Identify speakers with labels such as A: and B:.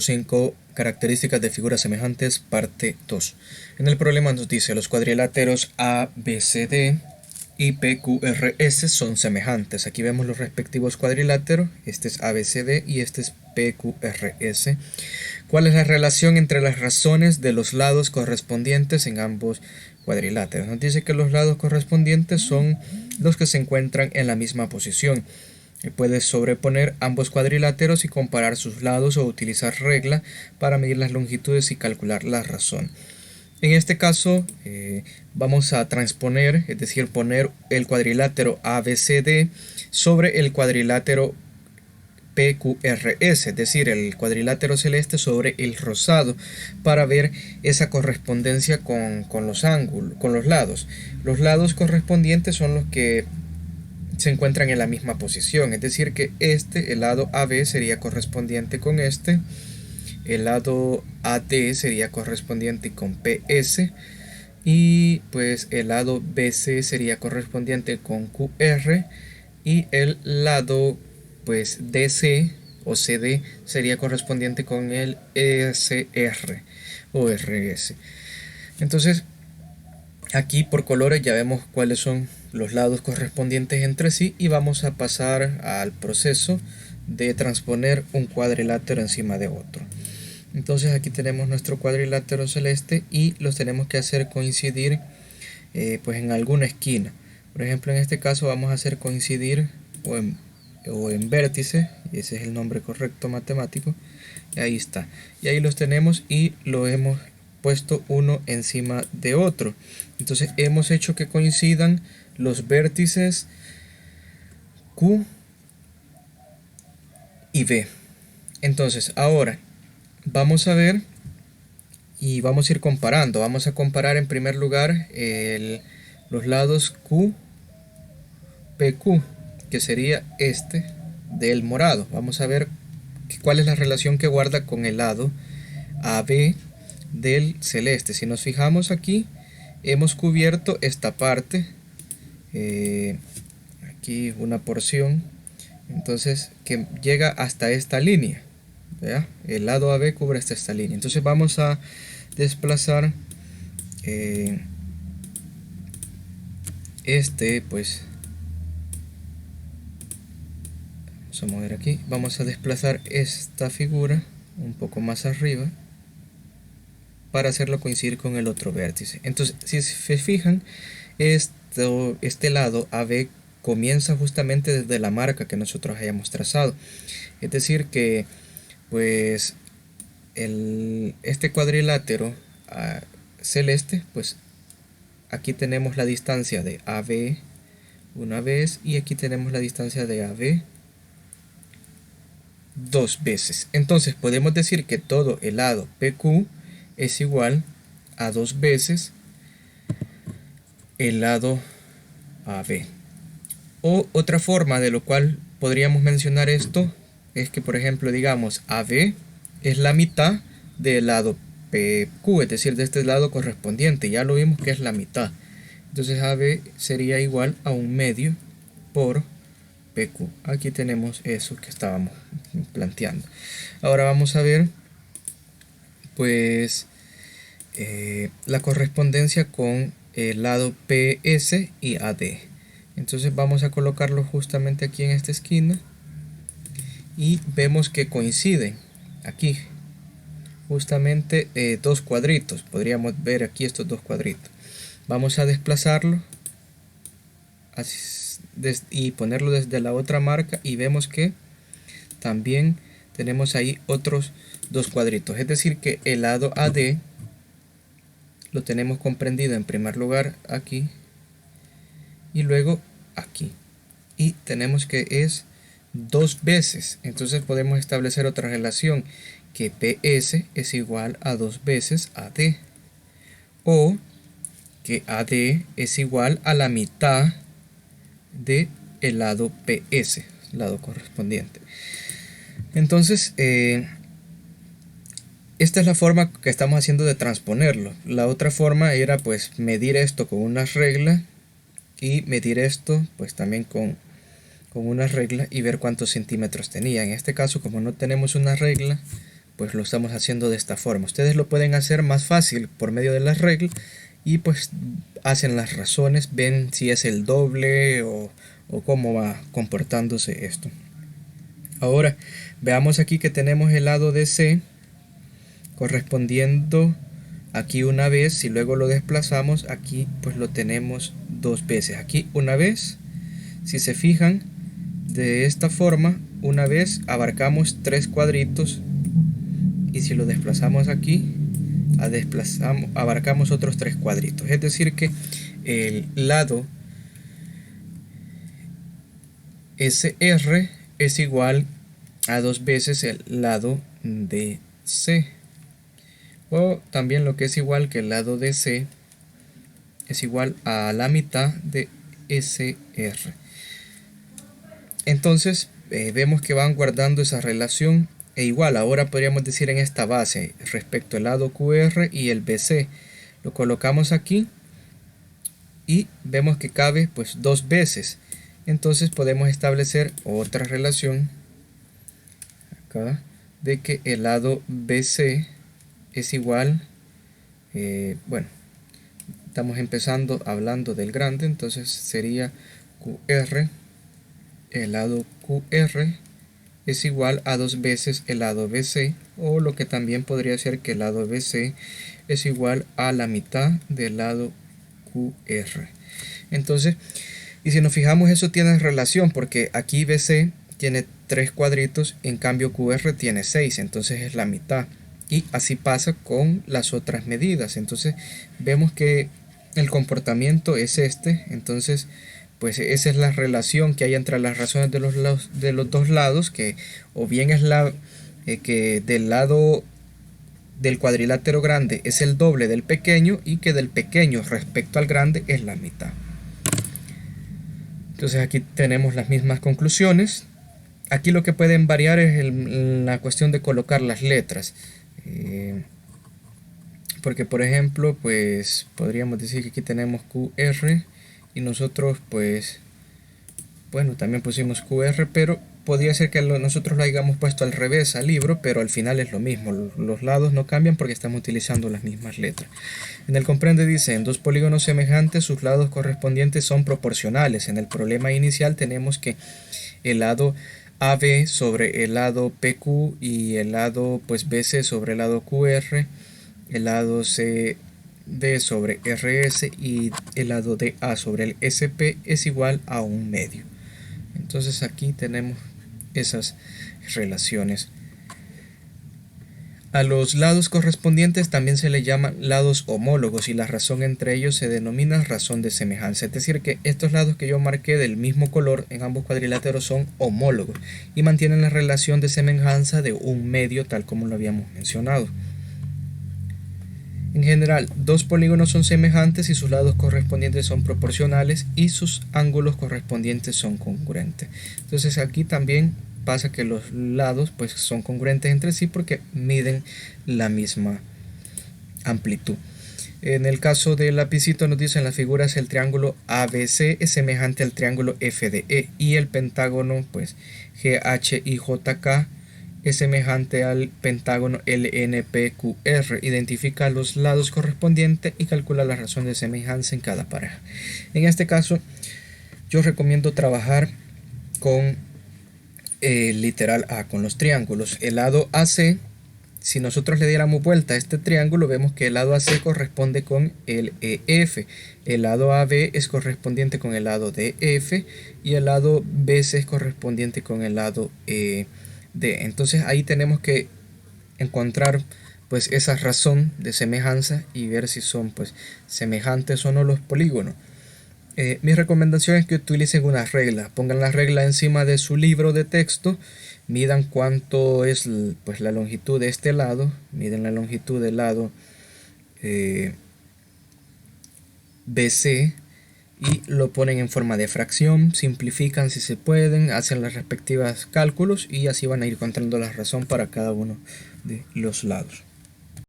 A: 5 características de figuras semejantes, parte 2. En el problema nos dice los cuadriláteros ABCD y PQRS son semejantes. Aquí vemos los respectivos cuadriláteros. Este es ABCD y este es PQRS. ¿Cuál es la relación entre las razones de los lados correspondientes en ambos cuadriláteros? Nos dice que los lados correspondientes son los que se encuentran en la misma posición. Puedes sobreponer ambos cuadriláteros y comparar sus lados o utilizar regla para medir las longitudes y calcular la razón. En este caso vamos a transponer, es decir, poner el cuadrilátero ABCD sobre el cuadrilátero PQRS, es decir, el cuadrilátero celeste sobre el rosado, para ver esa correspondencia con los ángulos, con los lados. Los lados correspondientes son los que se encuentran en la misma posición, es decir que el lado AB sería correspondiente con el lado AD sería correspondiente con PS y pues el lado BC sería correspondiente con QR y el lado pues DC o CD sería correspondiente con el ESR o RS. Entonces aquí por colores ya vemos cuáles son los lados correspondientes entre sí y vamos a pasar al proceso de transponer un cuadrilátero encima de otro. Entonces aquí tenemos nuestro cuadrilátero celeste y los tenemos que hacer coincidir pues en alguna esquina. Por ejemplo, en este caso vamos a hacer coincidir o en vértice, y ese es el nombre correcto matemático, y ahí está. Y ahí los tenemos y lo hemos puesto uno encima de otro. Entonces hemos hecho que coincidan los vértices Q y B. Entonces ahora vamos a ver y vamos a ir comparando. Vamos a comparar en primer lugar los lados Q, PQ, que sería este del morado. Vamos a ver cuál es la relación que guarda con el lado AB del celeste. Si nos fijamos aquí, hemos cubierto esta parte, aquí una porción, entonces que llega hasta esta línea. ¿Ya? El lado AB cubre hasta esta línea. Entonces vamos a desplazar pues vamos a mover aquí, vamos a desplazar esta figura un poco más arriba para hacerlo coincidir con el otro vértice. Entonces si se fijan, este lado AB comienza justamente desde la marca que nosotros hayamos trazado, es decir que pues este cuadrilátero celeste, pues aquí tenemos la distancia de AB una vez y aquí tenemos la distancia de AB dos veces. Entonces podemos decir que todo el lado PQ es igual a dos veces el lado AB. O otra forma de lo cual podríamos mencionar esto es que, por ejemplo, digamos AB es la mitad del lado PQ, es decir, de este lado correspondiente. Ya lo vimos que es la mitad. Entonces AB sería igual a un medio por PQ. Aquí tenemos eso que estábamos planteando. Ahora vamos a ver pues la correspondencia con el lado PS y AD. Entonces vamos a colocarlo justamente aquí en esta esquina y vemos que coinciden aquí justamente dos cuadritos. Podríamos ver aquí estos dos cuadritos. Vamos a desplazarlo y ponerlo desde la otra marca y vemos que también tenemos ahí otros dos cuadritos, es decir que el lado AD lo tenemos comprendido en primer lugar aquí y luego aquí, y tenemos que es dos veces. Entonces podemos establecer otra relación, que PS es igual a dos veces AD, o que AD es igual a la mitad de el lado PS, lado correspondiente. Entonces esta es la forma que estamos haciendo de transponerlo. La otra forma era pues medir esto con una regla y medir esto pues también con una regla y ver cuántos centímetros tenía. En este caso, como no tenemos una regla, pues lo estamos haciendo de esta forma. Ustedes lo pueden hacer más fácil por medio de las reglas y pues hacen las razones, ven si es el doble o cómo va comportándose esto. Ahora veamos aquí que tenemos el lado de C correspondiendo aquí una vez. Si luego lo desplazamos, aquí pues lo tenemos dos veces. Aquí una vez, si se fijan, de esta forma, una vez abarcamos 3 cuadritos, y si lo desplazamos aquí, abarcamos otros 3 cuadritos. Es decir que el lado SR es igual a 2 veces el lado de C. O también lo que es igual que el lado de C es igual a la mitad de SR. Entonces vemos que van guardando esa relación. E igual, ahora podríamos decir en esta base respecto al lado QR y el BC. Lo colocamos aquí y vemos que cabe pues 2 veces. Entonces podemos establecer otra relación acá de que el lado BC es igual, bueno, estamos empezando hablando del grande, entonces sería QR, el lado QR es igual a 2 veces el lado BC, o lo que también podría ser que el lado BC es igual a la mitad del lado QR. Entonces, y si nos fijamos, eso tiene relación porque aquí BC tiene 3 cuadritos, en cambio QR tiene 6, entonces es la mitad. Y así pasa con las otras medidas. Entonces vemos que el comportamiento es este. Entonces pues esa es la relación que hay entre las razones de los dos lados, que o bien es que del lado del cuadrilátero grande es el doble del pequeño, y que del pequeño respecto al grande es la mitad. Entonces aquí tenemos las mismas conclusiones. Aquí lo que pueden variar es la cuestión de colocar las letras. Porque por ejemplo pues podríamos decir que aquí tenemos QR y nosotros pues bueno también pusimos QR, pero podría ser que nosotros lo hayamos puesto al revés al libro, pero al final es lo mismo, los lados no cambian porque estamos utilizando las mismas letras. En el comprende dice: en dos polígonos semejantes sus lados correspondientes son proporcionales. En el problema inicial tenemos que el lado AB sobre el lado PQ y el lado pues BC sobre el lado QR, el lado CD sobre RS y el lado DA sobre el SP es igual a 1/2. Entonces aquí tenemos esas relaciones. A los lados correspondientes también se le llaman lados homólogos, y la razón entre ellos se denomina razón de semejanza. Es decir que estos lados que yo marqué del mismo color en ambos cuadriláteros son homólogos y mantienen la relación de semejanza de 1/2, tal como lo habíamos mencionado. En general, dos polígonos son semejantes y sus lados correspondientes son proporcionales y sus ángulos correspondientes son congruentes. Entonces aquí también pasa que los lados pues son congruentes entre sí porque miden la misma amplitud. En el caso del lapicito nos dice en las figuras el triángulo ABC es semejante al triángulo FDE y el pentágono pues GHIJK es semejante al pentágono LNPQR. Identifica los lados correspondientes y calcula la razón de semejanza en cada pareja. En este caso yo recomiendo trabajar con literal A, con los triángulos. El lado AC, si nosotros le diéramos vuelta a este triángulo, vemos que el lado AC corresponde con el EF, el lado AB es correspondiente con el lado DF y el lado BC es correspondiente con el lado D. Entonces ahí tenemos que encontrar pues esa razón de semejanza y ver si son pues semejantes o no los polígonos. Mi recomendación es que utilicen una regla, pongan la regla encima de su libro de texto, midan cuánto es pues la longitud de este lado, miden la longitud del lado BC y lo ponen en forma de fracción, simplifican si se pueden, hacen las respectivas cálculos y así van a ir encontrando la razón para cada uno de los lados.